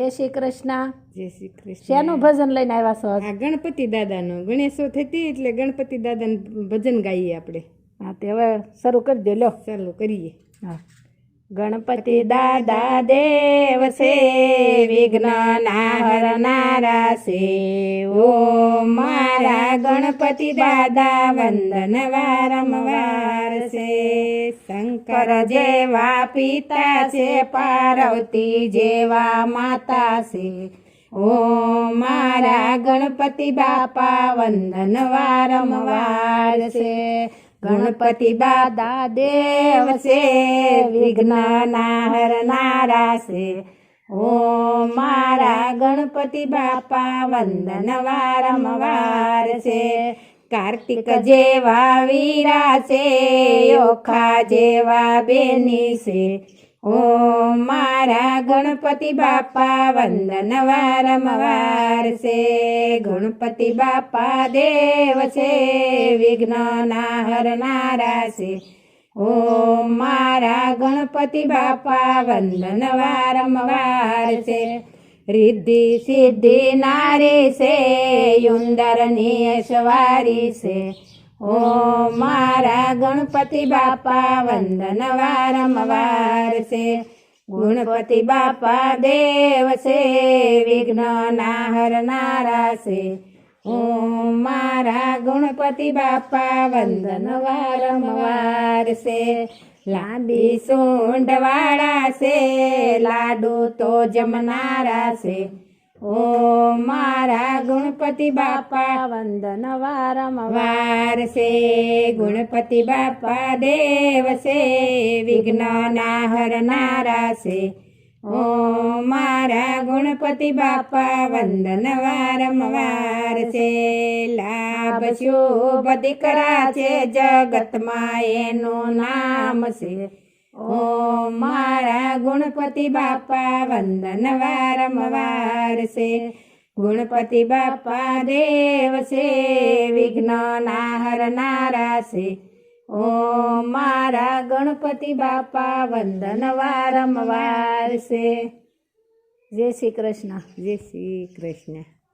जय श्री कृष्ण। जय श्री कृष्ण। शेनु भजन लईने आव्या छो? आ गणपति दादानो गणेशो थती એટલે गणपति दादाનું भजन गाઈએ આપણે। हाँ ते हवे शरू कर दो। लो ચાલો કરીએ। हाँ। गणपति दादा देव से विघ्न हरनारा से, ओ मारा गणपति दादा वंदन वारंवार से। शंकर जेवा पिता से, पार्वती जेवा माता से, ओ मारा गणपति बापा वंदन वारंवार से। गणपति दादा देव से विघ्न हरनारा से, ओ मारा गणपति बापा वंदन वारंवार से। कार्तिक जेवा वीरा से, ओखा जेवा बेनी से, ओ मारा गणपति बापा वंदन वारंवार से। गणपति बापा देव से विघ्न हरनारा से, ओ मारा गणपति बापा वंदन वारंवार से। रिद्धि सिद्धि नारी से, युंदरनी सवारी से, ओ मारा गणपति बापा वंदन वारंवार से। गणपति बापा देव से विघ्न हरनारा से, ओ मारा गणपति बापा वंदन वारंवार से। लांबी सूंड वाला से, लाडू तो जमनारा से, ओ मारा गणपति बापा वंदन वारंवार से। गणपति बापा देव से विघ्न हरनारा से, ओ मारा गणपति बापा वंदन वारंवार से। लाभ शुभ दीकरा छे जगत मां एनु नाम से, ओ मारा गणपति बापा वंदन वारंवार से। गणपति बापा देव से विघ्न हरनारा से, ओ मारा गणपति बापा वंदन वारंवार से। जय श्री कृष्ण। जय श्री कृष्ण।